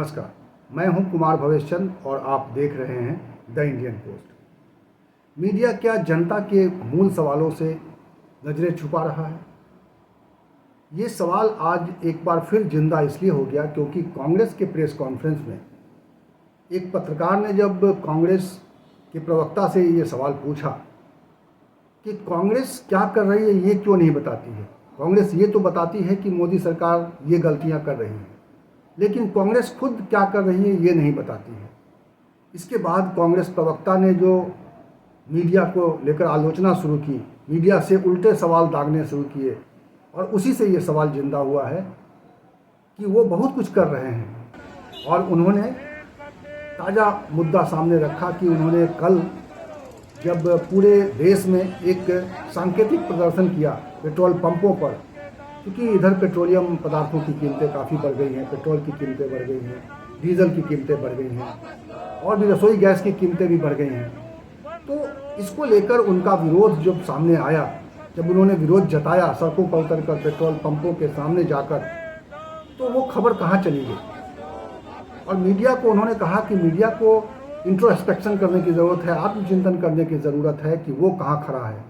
नमस्कार, मैं हूं कुमार भवेश चंद और आप देख रहे हैं द इंडियन पोस्ट। मीडिया क्या जनता के मूल सवालों से नजरें छुपा रहा है? ये सवाल आज एक बार फिर जिंदा इसलिए हो गया क्योंकि कांग्रेस के प्रेस कॉन्फ्रेंस में एक पत्रकार ने जब कांग्रेस के प्रवक्ता से ये सवाल पूछा कि कांग्रेस क्या कर रही है ये क्यों नहीं बताती है। कांग्रेस ये तो बताती है कि मोदी सरकार ये गलतियां कर रही है, लेकिन कांग्रेस खुद क्या कर रही है ये नहीं बताती है। इसके बाद कांग्रेस प्रवक्ता ने जो मीडिया को लेकर आलोचना शुरू की, मीडिया से उल्टे सवाल दागने शुरू किए और उसी से ये सवाल जिंदा हुआ है कि वो बहुत कुछ कर रहे हैं। और उन्होंने ताज़ा मुद्दा सामने रखा कि उन्होंने कल जब पूरे देश में एक सांकेतिक प्रदर्शन किया पेट्रोल पंपों पर, क्योंकि इधर पेट्रोलियम पदार्थों की कीमतें काफ़ी बढ़ गई हैं, पेट्रोल की कीमतें बढ़ गई हैं, डीजल की कीमतें बढ़ गई हैं और भी रसोई गैस की कीमतें भी बढ़ गई हैं। तो इसको लेकर उनका विरोध जब सामने आया, जब उन्होंने विरोध जताया सड़कों पर उतर कर पेट्रोल पंपों के सामने जाकर, तो वो खबर कहाँ चली गई। और मीडिया को उन्होंने कहा कि मीडिया को इंट्रोस्पेक्शन करने की ज़रूरत है, आत्मचिंतन करने की ज़रूरत है कि वो कहाँ खड़ा है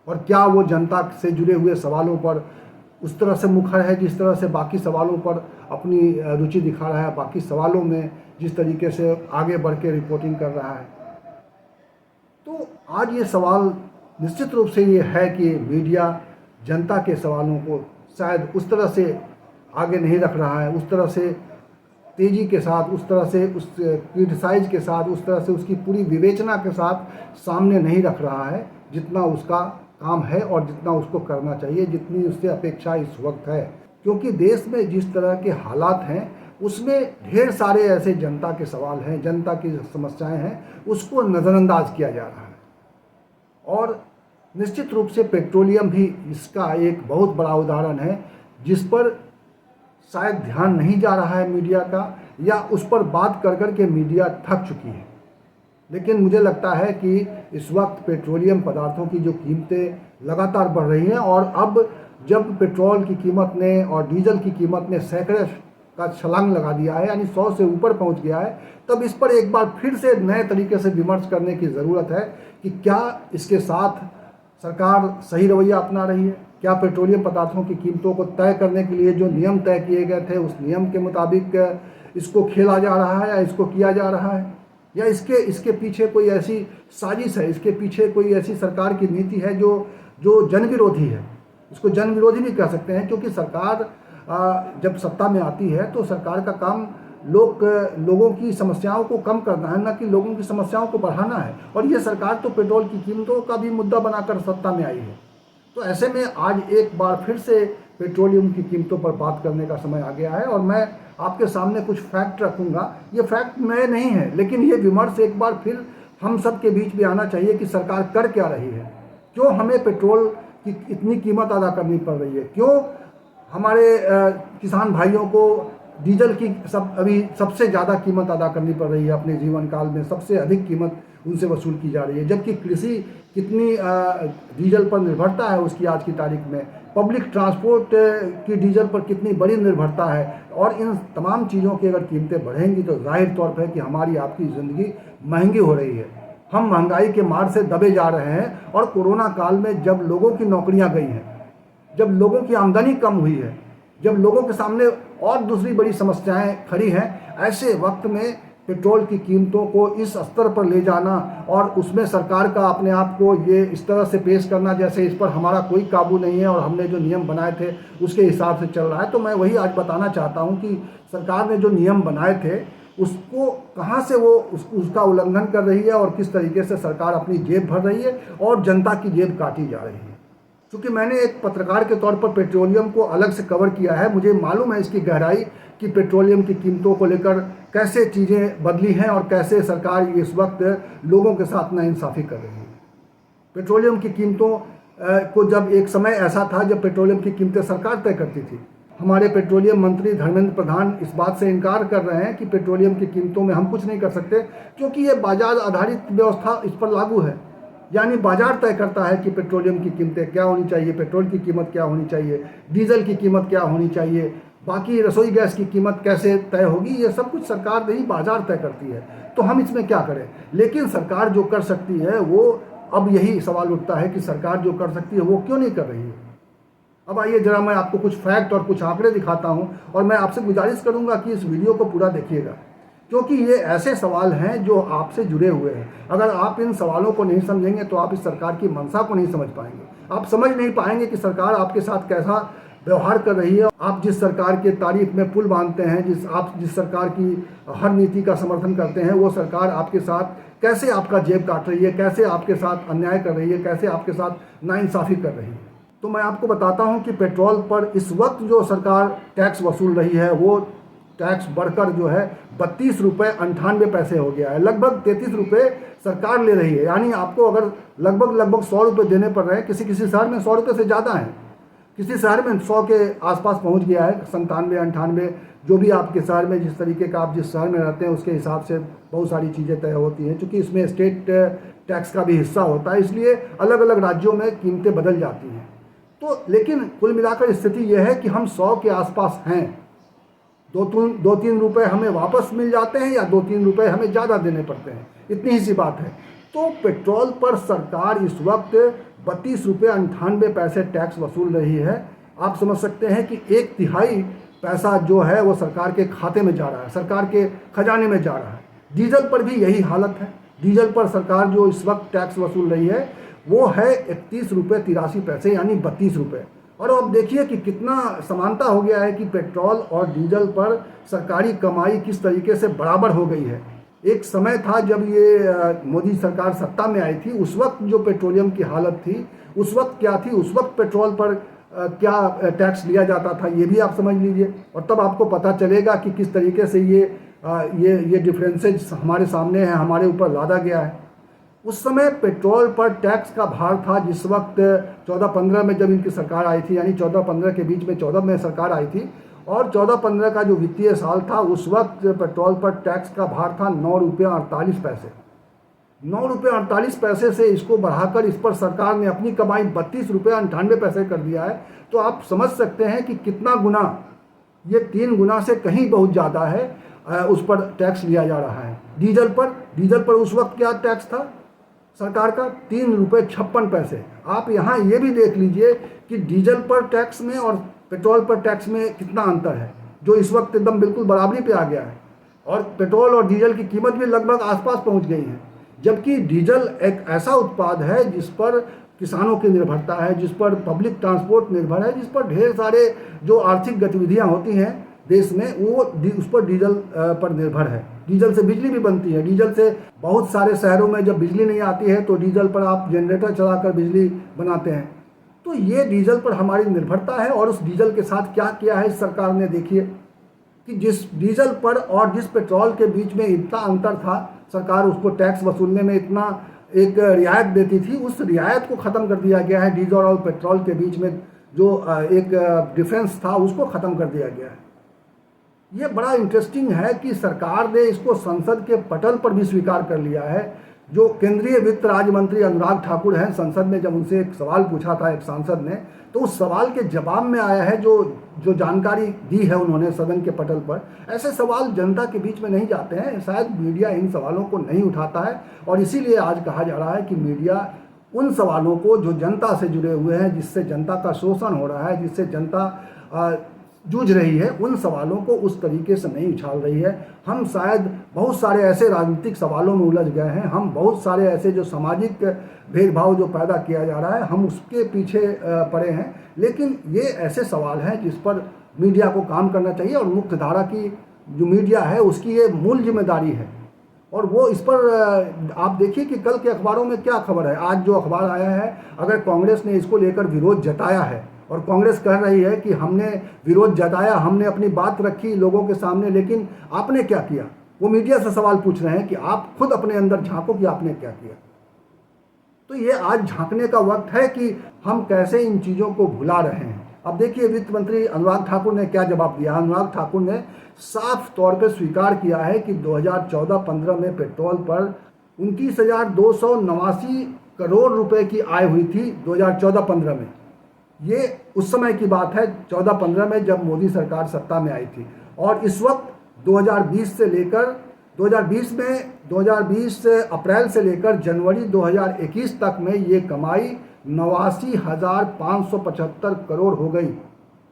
और क्या वो जनता से जुड़े हुए सवालों पर उस तरह से मुखर है जिस तरह से बाकी सवालों पर अपनी रुचि दिखा रहा है, बाकी सवालों में जिस तरीके से आगे बढ़ के रिपोर्टिंग कर रहा है। तो आज ये सवाल निश्चित रूप से ये है कि मीडिया जनता के सवालों को शायद उस तरह से आगे नहीं रख रहा है, उस तरह से तेज़ी के साथ, उस तरह से उस क्रिटिसाइज के साथ, उस तरह से उसकी पूरी विवेचना के साथ सामने नहीं रख रहा है जितना उसका काम है और जितना उसको करना चाहिए, जितनी उससे अपेक्षा इस वक्त है। क्योंकि देश में जिस तरह के हालात हैं उसमें ढेर सारे ऐसे जनता के सवाल हैं, जनता की समस्याएं हैं, उसको नज़रअंदाज किया जा रहा है। और निश्चित रूप से पेट्रोलियम भी इसका एक बहुत बड़ा उदाहरण है जिस पर शायद ध्यान नहीं जा रहा है मीडिया का, या उस पर बात कर कर के मीडिया थक चुकी है। लेकिन मुझे लगता है कि इस वक्त पेट्रोलियम पदार्थों की जो कीमतें लगातार बढ़ रही हैं और अब जब पेट्रोल की कीमत ने और डीजल की कीमत ने सैकड़े का छलांग लगा दिया है, यानी 100 से ऊपर पहुंच गया है, तब इस पर एक बार फिर से नए तरीके से विमर्श करने की ज़रूरत है कि क्या इसके साथ सरकार सही रवैया अपना रही है। क्या पेट्रोलियम पदार्थों की कीमतों को तय करने के लिए जो नियम तय किए गए थे उस नियम के मुताबिक इसको खेला जा रहा है या इसको किया जा रहा है, या इसके पीछे कोई ऐसी साजिश है, इसके पीछे कोई ऐसी सरकार की नीति है जो जन विरोधी है। इसको जन विरोधी भी कह सकते हैं, क्योंकि सरकार जब सत्ता में आती है तो सरकार का काम लोगों की समस्याओं को कम करना है, न कि लोगों की समस्याओं को बढ़ाना है। और ये सरकार तो पेट्रोल की कीमतों का भी मुद्दा बनाकर सत्ता में आई है। तो ऐसे में आज एक बार फिर से पेट्रोलियम की कीमतों पर बात करने का समय आ गया है और मैं आपके सामने कुछ फैक्ट रखूंगा। ये फैक्ट नए नहीं है, लेकिन ये विमर्श एक बार फिर हम सब के बीच में आना चाहिए कि सरकार कर क्या रही है, क्यों हमें पेट्रोल की इतनी कीमत अदा करनी पड़ रही है, क्यों हमारे किसान भाइयों को डीजल की अभी सबसे ज़्यादा कीमत अदा करनी पड़ रही है, अपने जीवन काल में सबसे अधिक कीमत उनसे वसूल की जा रही है, जबकि कृषि कितनी डीजल पर निर्भरता है उसकी आज की तारीख में, पब्लिक ट्रांसपोर्ट की डीजल पर कितनी बड़ी निर्भरता है। और इन तमाम चीज़ों की अगर कीमतें बढ़ेंगी तो जाहिर तौर पर कि हमारी आपकी ज़िंदगी महंगी हो रही है, हम महंगाई के मार से दबे जा रहे हैं। और कोरोना काल में जब लोगों की नौकरियां गई हैं, जब लोगों की आमदनी कम हुई है, जब लोगों के सामने और दूसरी बड़ी समस्याएं खड़ी हैं, ऐसे वक्त में पेट्रोल की कीमतों को इस स्तर पर ले जाना और उसमें सरकार का अपने आप को ये इस तरह से पेश करना जैसे इस पर हमारा कोई काबू नहीं है और हमने जो नियम बनाए थे उसके हिसाब से चल रहा है। तो मैं वही आज बताना चाहता हूँ कि सरकार ने जो नियम बनाए थे उसको कहाँ से वो उसका उल्लंघन कर रही है और किस तरीके से सरकार अपनी जेब भर रही है और जनता की जेब काटी जा रही है। क्योंकि मैंने एक पत्रकार के तौर पर पेट्रोलियम को अलग से कवर किया है, मुझे मालूम है इसकी गहराई कि पेट्रोलियम की कीमतों को लेकर कैसे चीज़ें बदली हैं और कैसे सरकार इस वक्त लोगों के साथ नाइंसाफ़ी कर रही है। पेट्रोलियम की कीमतों को जब एक समय ऐसा था जब पेट्रोलियम की कीमतें सरकार तय करती थी। हमारे पेट्रोलियम मंत्री धर्मेंद्र प्रधान इस बात से इनकार कर रहे हैं कि पेट्रोलियम की कीमतों में हम कुछ नहीं कर सकते, क्योंकि ये बाजार आधारित व्यवस्था इस पर लागू है। यानी बाजार तय करता है कि पेट्रोलियम की कीमतें क्या होनी चाहिए, पेट्रोल की कीमत क्या होनी चाहिए, डीजल की कीमत क्या होनी चाहिए, बाकी रसोई गैस की कीमत कैसे तय होगी, ये सब कुछ सरकार नहीं बाजार तय करती है। तो हम इसमें क्या करें? लेकिन सरकार जो कर सकती है वो, अब यही सवाल उठता है कि सरकार जो कर सकती है वो क्यों नहीं कर रही है। अब आइए जरा मैं आपको कुछ फैक्ट और कुछ आंकड़े दिखाता हूं, और मैं आपसे गुजारिश करूंगा कि इस वीडियो को पूरा देखिएगा, क्योंकि ये ऐसे सवाल हैं जो आपसे जुड़े हुए हैं। अगर आप इन सवालों को नहीं समझेंगे तो आप इस सरकार की मंशा को नहीं समझ पाएंगे। आप समझ नहीं पाएंगे कि सरकार आपके साथ कैसा व्यवहार कर रही है। आप जिस सरकार के तारीफ में पुल बांधते हैं, आप जिस सरकार की हर नीति का समर्थन करते हैं, वो सरकार आपके साथ कैसे आपका जेब काट रही है, कैसे आपके साथ अन्याय कर रही है, कैसे आपके साथ नाइंसाफ़ी कर रही है। तो मैं आपको बताता हूं कि पेट्रोल पर इस वक्त जो सरकार टैक्स वसूल रही है, वो टैक्स बढ़कर जो है 32 रुपये 98 पैसे हो गया है। लगभग 33 रुपये सरकार ले रही है। यानी आपको अगर लगभग 100 रुपये देने पड़ रहे हैं। किसी किसी शहर में 100 रुपये से ज़्यादा है, किसी शहर में 100 के आसपास पहुंच गया है, 97, 98, जो भी आपके शहर में, जिस तरीके का आप जिस शहर में रहते हैं उसके हिसाब से बहुत सारी चीज़ें तय होती हैं। क्योंकि इसमें स्टेट टैक्स का भी हिस्सा होता है, इसलिए अलग अलग राज्यों में कीमतें बदल जाती हैं। तो लेकिन कुल मिलाकर स्थिति यह है कि हम 100 के आसपास हैं। 2-3 रुपये हमें वापस मिल जाते हैं या 2-3 रुपये हमें ज़्यादा देने पड़ते हैं, इतनी ही सी बात है। तो पेट्रोल पर सरकार इस वक्त 32 रुपये 98 पैसे टैक्स वसूल रही है। आप समझ सकते हैं कि 1/3 पैसा जो है वो सरकार के खाते में जा रहा है, सरकार के खजाने में जा रहा है। डीजल पर भी यही हालत है। डीजल पर सरकार जो इस वक्त टैक्स वसूल रही है वो है 31 रुपये 83 पैसे, यानी 32 रुपये। और अब देखिए कि कितना समानता हो गया है कि पेट्रोल और डीजल पर सरकारी कमाई किस तरीके से बराबर हो गई है। एक समय था जब ये मोदी सरकार सत्ता में आई थी, उस वक्त जो पेट्रोलियम की हालत थी, उस वक्त क्या थी, उस वक्त पेट्रोल पर क्या टैक्स लिया जाता था, ये भी आप समझ लीजिए। और तब आपको पता चलेगा कि किस तरीके से ये डिफरेंसेज हमारे सामने है, हमारे ऊपर लादा गया है। उस समय पेट्रोल पर टैक्स का भार था, जिस वक्त 14-15 में जब इनकी सरकार आई थी, यानी 14-15 के बीच में 14 में सरकार आई थी, और 14-15 का जो वित्तीय साल था उस वक्त पेट्रोल पर टैक्स का भार था 9 रुपये 48 पैसे। 9 रुपये 48 पैसे से इसको बढ़ाकर इस पर सरकार ने अपनी कमाई 32 रुपये 98 पैसे कर दिया है। तो आप समझ सकते हैं कि कितना गुना, ये 3 गुना से कहीं बहुत ज़्यादा है, उस पर टैक्स लिया जा रहा है। डीजल पर उस वक्त क्या टैक्स था सरकार का? 3 रुपये 56 पैसे। आप यहाँ ये भी देख लीजिए कि डीजल पर टैक्स में और पेट्रोल पर टैक्स में कितना अंतर है, जो इस वक्त एकदम बिल्कुल बराबरी पे आ गया है। और पेट्रोल और डीजल की कीमत भी लगभग आसपास पहुँच गई है। जबकि डीजल एक ऐसा उत्पाद है जिस पर किसानों की निर्भरता है, जिस पर पब्लिक ट्रांसपोर्ट निर्भर है, जिस पर ढेर सारे जो आर्थिक गतिविधियाँ होती हैं देश में, वो उस पर डीजल पर निर्भर है। डीजल से बिजली भी बनती है। डीजल से बहुत सारे शहरों में जब बिजली नहीं आती है तो डीजल पर आप जनरेटर चलाकर बिजली बनाते हैं। तो ये डीजल पर हमारी निर्भरता है। और उस डीजल के साथ क्या किया है इस सरकार ने, देखिए कि जिस डीजल पर और जिस पेट्रोल के बीच में इतना अंतर था, सरकार उसको टैक्स वसूलने में इतना एक रियायत देती थी, उस रियायत को ख़त्म कर दिया गया है। डीजल और पेट्रोल के बीच में जो एक डिफरेंस था उसको ख़त्म कर दिया गया है। ये बड़ा इंटरेस्टिंग है कि सरकार ने इसको संसद के पटल पर भी स्वीकार कर लिया है। जो केंद्रीय वित्त राज्य मंत्री अनुराग ठाकुर हैं, संसद में जब उनसे एक सवाल पूछा था एक सांसद ने, तो उस सवाल के जवाब में आया है जो जानकारी दी है उन्होंने सदन के पटल पर। ऐसे सवाल जनता के बीच में नहीं जाते हैं, शायद मीडिया इन सवालों को नहीं उठाता है। और इसीलिए आज कहा जा रहा है कि मीडिया उन सवालों को जो जनता से जुड़े हुए हैं, जिससे जनता का शोषण हो रहा है, जिससे जनता जूझ रही है, उन सवालों को उस तरीके से नहीं उछाल रही है। हम शायद बहुत सारे ऐसे राजनीतिक सवालों में उलझ गए हैं, हम बहुत सारे ऐसे जो सामाजिक भेदभाव जो पैदा किया जा रहा है, हम उसके पीछे पड़े हैं। लेकिन ये ऐसे सवाल हैं जिस पर मीडिया को काम करना चाहिए, और मुख्य धारा की जो मीडिया है उसकी ये मूल जिम्मेदारी है। और वो इस पर आप देखिए कि कल के अखबारों में क्या खबर है। आज जो अखबार आया है, अगर कांग्रेस ने इसको लेकर विरोध जताया है और कांग्रेस कह रही है कि हमने विरोध जताया, हमने अपनी बात रखी लोगों के सामने, लेकिन आपने क्या किया, वो मीडिया से सवाल पूछ रहे हैं कि आप खुद अपने अंदर झांको कि आपने क्या किया। तो ये आज झांकने का वक्त है कि हम कैसे इन चीज़ों को भुला रहे हैं। अब देखिए वित्त मंत्री अनुराग ठाकुर ने क्या जवाब दिया। अनुराग ठाकुर ने साफ तौर पर स्वीकार किया है कि 2014-15 में पेट्रोल पर 29,289 करोड़ रुपए की आय हुई थी 2014-15 में। ये उस समय की बात है 14-15 में, जब मोदी सरकार सत्ता में आई थी। और इस वक्त 2020 से लेकर 2020 अप्रैल से लेकर जनवरी 2021 तक में ये कमाई 89,575 करोड़ हो गई।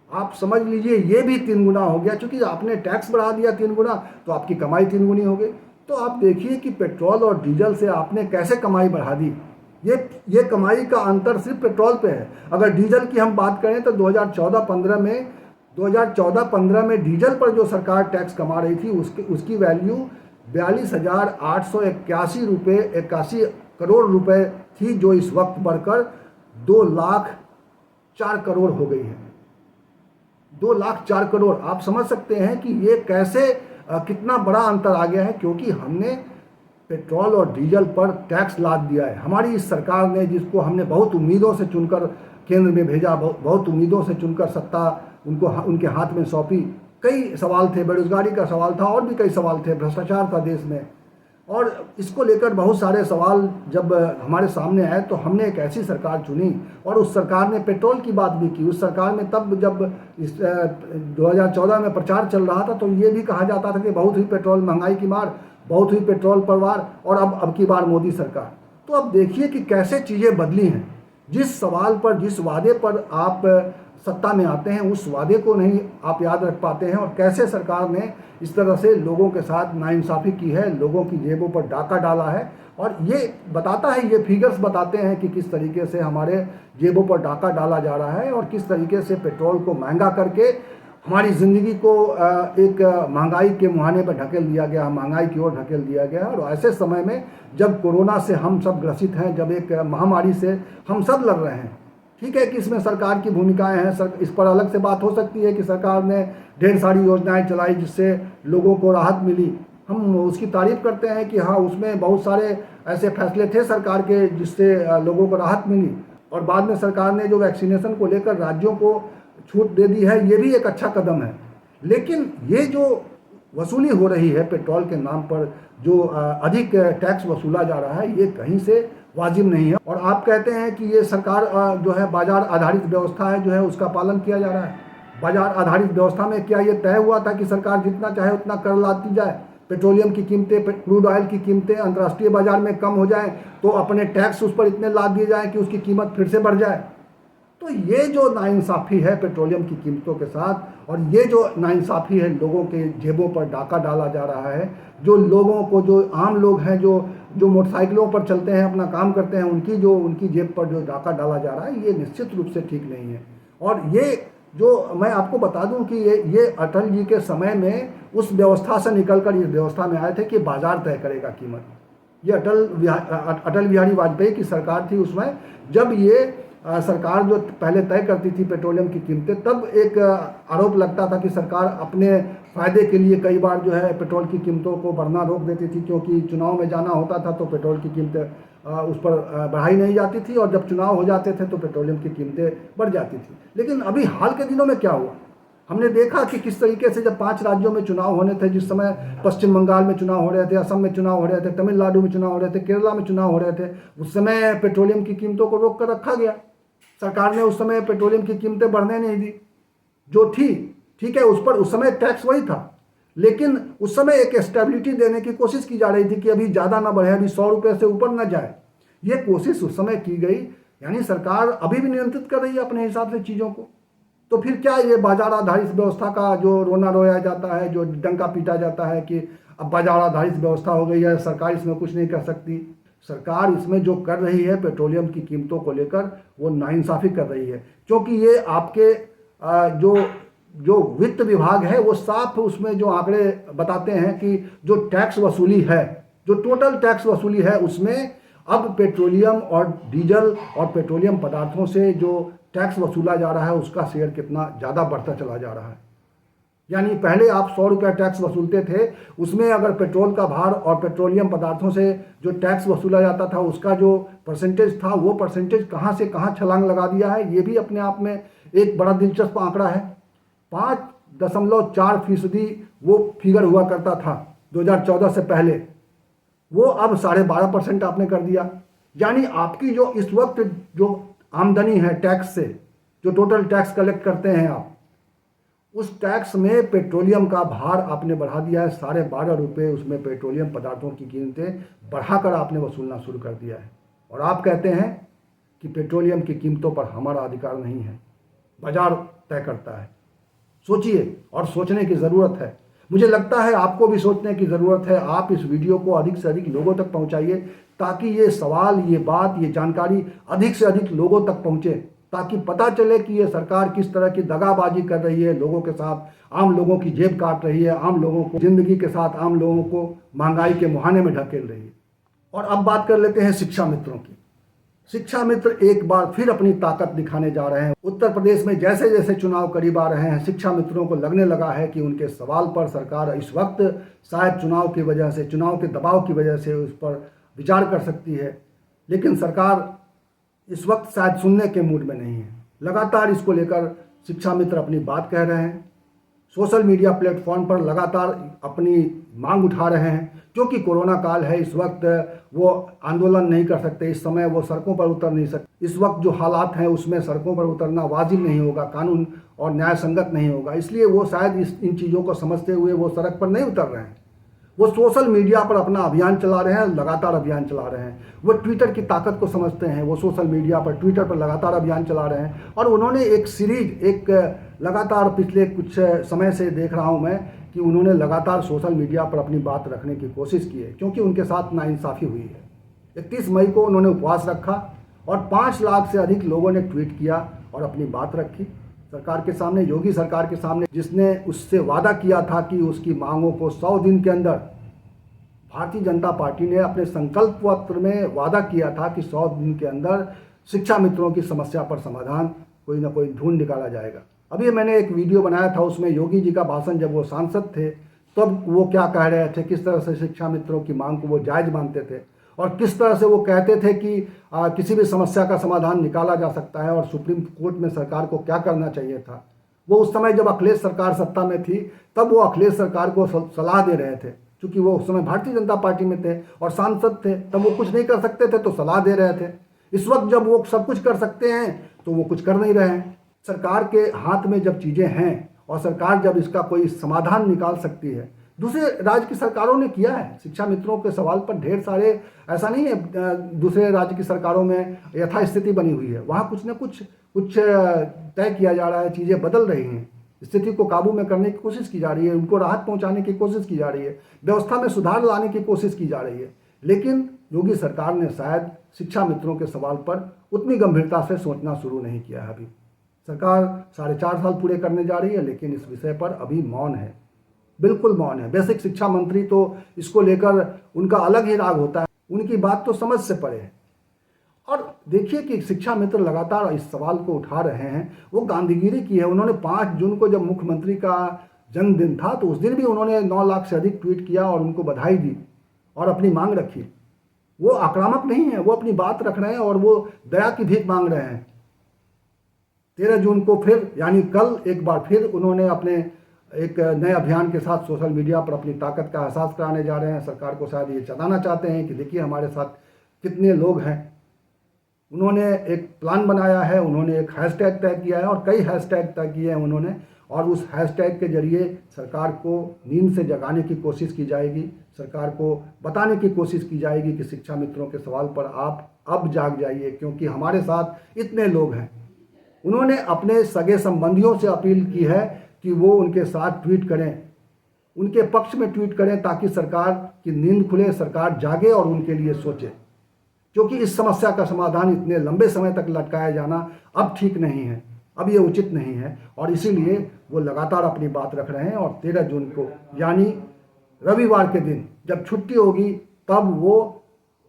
आप समझ लीजिए, ये भी 3 गुना हो गया, क्योंकि आपने टैक्स बढ़ा दिया 3 गुना, तो आपकी कमाई 3 गुनी हो गई। तो आप देखिए कि पेट्रोल और डीजल से आपने कैसे कमाई बढ़ा दी। ये कमाई का अंतर सिर्फ पेट्रोल पे है। अगर डीजल की हम बात करें तो 2014-15 में डीजल पर जो सरकार टैक्स कमा रही थी, उसकी वैल्यू 42,881 करोड़ रुपए थी, जो इस वक्त बढ़कर 2,04 करोड़ हो गई है। 2,04 करोड़। आप समझ सकते हैं कि ये कैसे कितना बड़ा अंतर आ गया है, क्योंकि हमने पेट्रोल और डीजल पर टैक्स लाद दिया है। हमारी इस सरकार ने, जिसको हमने बहुत उम्मीदों से चुनकर केंद्र में भेजा, बहुत उम्मीदों से चुनकर सत्ता उनके हाथ में सौंपी। कई सवाल थे, बेरोजगारी का सवाल था और भी कई सवाल थे, भ्रष्टाचार था देश में, और इसको लेकर बहुत सारे सवाल जब हमारे सामने आए तो हमने एक ऐसी सरकार चुनी, और उस सरकार ने पेट्रोल की बात भी की। उस सरकार में तब जब इस 2014 में प्रचार चल रहा था तो ये भी कहा जाता था कि बहुत हुई पेट्रोल महंगाई की मार, बहुत हुई पेट्रोल पर वार, और अब की बार मोदी सरकार। तो अब देखिए कि कैसे चीज़ें बदली हैं। जिस सवाल पर, जिस वादे पर आप सत्ता में आते हैं, उस वादे को नहीं आप याद रख पाते हैं, और कैसे सरकार ने इस तरह से लोगों के साथ नाइंसाफ़ी की है, लोगों की जेबों पर डाका डाला है। और ये बताता है, ये फिगर्स बताते हैं कि किस तरीके से हमारे जेबों पर डाका डाला जा रहा है, और किस तरीके से पेट्रोल को महंगा करके हमारी ज़िंदगी को एक महंगाई के मुहाने पर ढकेल दिया गया, महंगाई की ओर ढकेल दिया गया। और ऐसे समय में जब कोरोना से हम सब ग्रसित हैं, जब एक महामारी से हम सब लड़ रहे हैं, ठीक है कि इसमें सरकार की भूमिकाएं हैं, इस पर अलग से बात हो सकती है कि सरकार ने ढेर सारी योजनाएं चलाई जिससे लोगों को राहत मिली। हम उसकी तारीफ करते हैं कि हाँ, उसमें बहुत सारे ऐसे फैसले थे सरकार के जिससे लोगों को राहत मिली। और बाद में सरकार ने जो वैक्सीनेशन को लेकर राज्यों को छूट दे दी है, ये भी एक अच्छा कदम है। लेकिन ये जो वसूली हो रही है पेट्रोल के नाम पर, जो अधिक टैक्स वसूला जा रहा है, ये कहीं से वाजिब नहीं है। और आप कहते हैं कि ये सरकार जो है बाजार आधारित व्यवस्था है, जो है उसका पालन किया जा रहा है। बाजार आधारित व्यवस्था में क्या ये तय हुआ था कि सरकार जितना चाहे उतना कर लाती जाए? पेट्रोलियम की कीमतें, क्रूड ऑयल की कीमतें अंतर्राष्ट्रीय बाजार में कम हो जाएं तो अपने टैक्स उस पर इतने लाद दिए जाएं कि उसकी कीमत फिर से बढ़ जाए। तो ये जो नाइंसाफ़ी है पेट्रोलियम की कीमतों के साथ, और ये जो नाइंसाफ़ी है, लोगों के जेबों पर डाका डाला जा रहा है, जो लोगों को, जो आम लोग हैं, जो मोटरसाइकिलों पर चलते हैं, अपना काम करते हैं, उनकी जेब पर जो डाका डाला जा रहा है, ये निश्चित रूप से ठीक नहीं है। और ये जो मैं आपको बता दूं कि ये अटल जी के समय में उस व्यवस्था से निकलकर इस व्यवस्था में आए थे कि बाजार तय करेगा कीमत। ये अटल बिहारी वाजपेयी की सरकार थी उसमें, जब ये सरकार जो पहले तय करती थी पेट्रोलियम की कीमतें, तब एक आरोप लगता था कि सरकार अपने फ़ायदे के लिए कई बार जो है पेट्रोल की कीमतों को बढ़ना रोक देती थी, क्योंकि चुनाव में जाना होता था तो पेट्रोल की कीमतें उस पर बढ़ाई नहीं जाती थी, और जब चुनाव हो जाते थे तो पेट्रोलियम की कीमतें बढ़ जाती थी। लेकिन अभी हाल के दिनों में क्या हुआ, हमने देखा कि किस तरीके से जब 5 राज्यों में चुनाव होने थे, जिस समय पश्चिम बंगाल में चुनाव हो रहे थे, असम में चुनाव हो रहे थे, तमिलनाडु में चुनाव हो रहे थे, केरला में चुनाव हो रहे थे, उस समय पेट्रोलियम की कीमतों को रोक कर रखा गया। सरकार ने उस समय पेट्रोलियम की कीमतें बढ़ने नहीं दी, जो थी ठीक है, उस पर उस समय टैक्स वही था, लेकिन उस समय एक स्टेबिलिटी देने की कोशिश की जा रही थी कि अभी ज़्यादा ना बढ़े, अभी 100 रुपये से ऊपर ना जाए। ये कोशिश उस समय की गई, यानी सरकार अभी भी नियंत्रित कर रही है अपने हिसाब से चीज़ों को। तो फिर क्या ये बाजार आधारित व्यवस्था का जो रोना रोया जाता है, जो डंका पीटा जाता है कि अब बाजार आधारित व्यवस्था हो गई है, सरकार इसमें कुछ नहीं कर सकती। सरकार इसमें जो कर रही है पेट्रोलियम की कीमतों को लेकर, वो नाइंसाफ़ी कर रही है, क्योंकि ये आपके जो वित्त विभाग है वो साफ उसमें जो आंकड़े बताते हैं कि जो टैक्स वसूली है, जो टोटल टैक्स वसूली है, उसमें अब पेट्रोलियम और डीजल और पेट्रोलियम पदार्थों से जो टैक्स वसूला जा रहा है उसका शेयर कितना ज़्यादा बढ़ता चला जा रहा है। यानी पहले आप 100 रुपया टैक्स वसूलते थे, उसमें अगर पेट्रोल का भार और पेट्रोलियम पदार्थों से जो टैक्स वसूला जाता था उसका जो परसेंटेज था, वो परसेंटेज कहाँ से कहाँ छलांग लगा दिया है, ये भी अपने आप में एक बड़ा दिलचस्प आंकड़ा है। 5.4% वो फिगर हुआ करता था 2014 से पहले, वो अब 12.5% आपने कर दिया। यानी आपकी जो इस वक्त जो आमदनी है टैक्स से, जो टोटल टैक्स कलेक्ट करते हैं आप, उस टैक्स में पेट्रोलियम का भार आपने बढ़ा दिया है। 12.5 रुपये उसमें पेट्रोलियम पदार्थों की कीमतें बढ़ाकर आपने वसूलना शुरू कर दिया है। और आप कहते हैं कि पेट्रोलियम की कीमतों पर हमारा अधिकार नहीं है, बाजार तय करता है। सोचिए, और सोचने की ज़रूरत है। मुझे लगता है आपको भी सोचने की ज़रूरत है। आप इस वीडियो को अधिक से अधिक लोगों तक पहुंचाइए, ताकि ये सवाल, ये बात, ये जानकारी अधिक से अधिक लोगों तक पहुंचे, ताकि पता चले कि ये सरकार किस तरह की दगाबाजी कर रही है लोगों के साथ, आम लोगों की जेब काट रही है, आम लोगों को ज़िंदगी के साथ, आम लोगों को महंगाई के मुहाने में ढकेल रही है। और अब बात कर लेते हैं शिक्षा मित्रों की। शिक्षा मित्र एक बार फिर अपनी ताकत दिखाने जा रहे हैं। उत्तर प्रदेश में जैसे जैसे चुनाव करीब आ रहे हैं, शिक्षा मित्रों को लगने लगा है कि उनके सवाल पर सरकार इस वक्त शायद चुनाव की वजह से, चुनाव के दबाव की वजह से उस पर विचार कर सकती है। लेकिन सरकार इस वक्त शायद सुनने के मूड में नहीं है। लगातार इसको लेकर शिक्षा मित्र अपनी बात कह रहे हैं, सोशल मीडिया प्लेटफॉर्म पर लगातार अपनी मांग उठा रहे हैं। क्योंकि कोरोना काल है, इस वक्त वो आंदोलन नहीं कर सकते, इस समय वो सड़कों पर उतर नहीं सकते। इस वक्त जो हालात हैं उसमें सड़कों पर उतरना वाजिब नहीं होगा, कानून और न्याय संगत नहीं होगा। इसलिए वो शायद इन चीज़ों को समझते हुए वो सड़क पर नहीं उतर रहे हैं। वो सोशल मीडिया पर अपना अभियान चला रहे हैं, लगातार अभियान चला रहे हैं। वो ट्विटर की ताकत को समझते हैं, वो सोशल मीडिया पर, ट्विटर पर लगातार अभियान चला रहे हैं। और उन्होंने एक सीरीज, एक लगातार पिछले कुछ समय से देख रहा हूं मैं कि उन्होंने लगातार सोशल मीडिया पर अपनी बात रखने की कोशिश की है, क्योंकि उनके साथ नाइंसाफ़ी हुई है। 31 मई को उन्होंने उपवास रखा और 5 लाख से अधिक लोगों ने ट्वीट किया और अपनी बात रखी सरकार के सामने, योगी सरकार के सामने, जिसने उससे वादा किया था कि उसकी मांगों को 100 दिन के अंदर, भारतीय जनता पार्टी ने अपने संकल्प पत्र में वादा किया था कि 100 दिन के अंदर शिक्षा मित्रों की समस्या पर समाधान कोई ना कोई ढूंढ निकाला जाएगा। अभी मैंने एक वीडियो बनाया था, उसमें योगी जी का भाषण, जब वो सांसद थे तब वो क्या कह रहे थे, किस तरह से शिक्षा मित्रों की मांग को वो जायज़ मानते थे और किस तरह से वो कहते थे कि किसी भी समस्या का समाधान निकाला जा सकता है और सुप्रीम कोर्ट में सरकार को क्या करना चाहिए था। वो उस समय जब अखिलेश सरकार सत्ता में थी तब वो अखिलेश सरकार को सलाह दे रहे थे, क्योंकि वो उस समय भारतीय जनता पार्टी में थे और सांसद थे, तब वो कुछ नहीं कर सकते थे तो सलाह दे रहे थे। इस वक्त जब वो सब कुछ कर सकते हैं तो वो कुछ कर नहीं रहे हैं। सरकार के हाथ में जब चीज़ें हैं और सरकार जब इसका कोई समाधान निकाल सकती है, दूसरे राज्य की सरकारों ने किया है शिक्षा मित्रों के सवाल पर ढेर सारे, ऐसा नहीं है दूसरे राज्य की सरकारों में यथास्थिति बनी हुई है, वहाँ कुछ न कुछ तय किया जा रहा है, चीज़ें बदल रही हैं, स्थिति को काबू में करने की कोशिश की जा रही है, उनको राहत पहुंचाने की कोशिश की जा रही है, व्यवस्था में सुधार लाने की कोशिश की जा रही है। लेकिन योगी सरकार ने शायद शिक्षा मित्रों के सवाल पर उतनी गंभीरता से सोचना शुरू नहीं किया है। अभी सरकार 4.5 साल पूरे करने जा रही है, लेकिन इस विषय पर अभी मौन है, बिल्कुल मौन है। बेसिक शिक्षा मंत्री तो इसको लेकर उनका अलग ही राग होता है, उनकी बात तो समझ से परे है। और देखिए कि शिक्षा मित्र लगातार इस सवाल को उठा रहे हैं, वो गांधीगिरी की है। उन्होंने 5 जून को जब मुख्यमंत्री का जन्मदिन था तो उस दिन भी उन्होंने 9 लाख से अधिक ट्वीट किया और उनको बधाई दी और अपनी मांग रखी। वो आक्रामक नहीं है, वो अपनी बात रख रहे हैं और वो दया की भीख मांग रहे हैं। 13 जून को फिर, यानी कल, एक बार फिर उन्होंने अपने एक नए अभियान के साथ सोशल मीडिया पर अपनी ताकत का एहसास कराने जा रहे हैं। सरकार को शायद ये बताना चाहते हैं कि देखिए हमारे साथ कितने लोग हैं। उन्होंने एक प्लान बनाया है, उन्होंने एक हैशटैग तय किया है और कई हैशटैग तय किए हैं उन्होंने, और उस हैशटैग के जरिए सरकार को नींद से जगाने की कोशिश की जाएगी, सरकार को बताने की कोशिश की जाएगी कि शिक्षा मित्रों के सवाल पर आप अब जाग जाइए, क्योंकि हमारे साथ इतने लोग हैं। उन्होंने अपने सगे संबंधियों से अपील की है कि वो उनके साथ ट्वीट करें, उनके पक्ष में ट्वीट करें, ताकि सरकार की नींद खुले, सरकार जागे और उनके लिए सोचे, क्योंकि इस समस्या का समाधान इतने लंबे समय तक लटकाया जाना अब ठीक नहीं है, अब ये उचित नहीं है। और इसीलिए वो लगातार अपनी बात रख रहे हैं और 13 जून को, यानी रविवार के दिन जब छुट्टी होगी, तब वो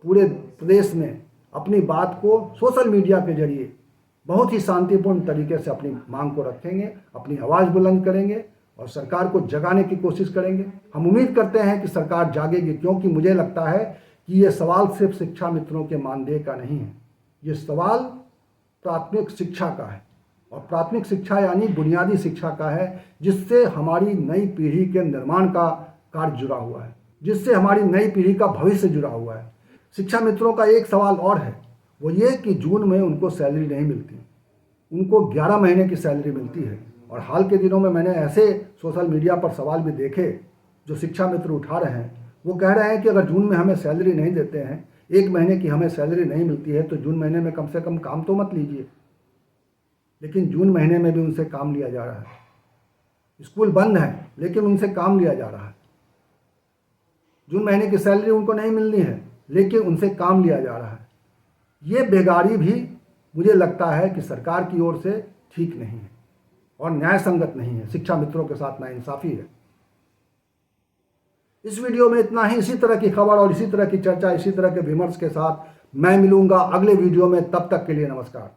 पूरे प्रदेश में अपनी बात को सोशल मीडिया के जरिए बहुत ही शांतिपूर्ण तरीके से अपनी मांग को रखेंगे, अपनी आवाज़ बुलंद करेंगे और सरकार को जगाने की कोशिश करेंगे। हम उम्मीद करते हैं कि सरकार जागेगी, क्योंकि मुझे लगता है कि ये सवाल सिर्फ शिक्षा मित्रों के मानदेय का नहीं है, ये सवाल प्राथमिक शिक्षा का है, और प्राथमिक शिक्षा यानी बुनियादी शिक्षा का है, जिससे हमारी नई पीढ़ी के निर्माण का कार्य जुड़ा हुआ है, जिससे हमारी नई पीढ़ी का भविष्य जुड़ा हुआ है। शिक्षा मित्रों का एक सवाल और है, वो ये कि जून में उनको सैलरी नहीं मिलती। उनको 11 महीने की सैलरी मिलती है। और हाल के दिनों में मैंने ऐसे सोशल मीडिया पर सवाल भी देखे जो शिक्षा मित्र उठा रहे हैं। वो कह रहे हैं कि अगर जून में हमें सैलरी नहीं देते हैं, 1 महीने की हमें सैलरी नहीं मिलती है, तो जून महीने में कम से कम काम तो मत लीजिए। लेकिन जून महीने में भी उनसे काम लिया जा रहा है। स्कूल बंद है लेकिन उनसे काम लिया जा रहा है। जून महीने की सैलरी उनको नहीं मिलनी है लेकिन उनसे काम लिया जा रहा है। ये बेगारी भी मुझे लगता है कि सरकार की ओर से ठीक नहीं है और न्याय संगत नहीं है। शिक्षा मित्रों के साथ नाइंसाफ़ी है। इस वीडियो में इतना ही। इसी तरह की खबर और इसी तरह की चर्चा, इसी तरह के विमर्श के साथ मैं मिलूंगा अगले वीडियो में। तब तक के लिए नमस्कार।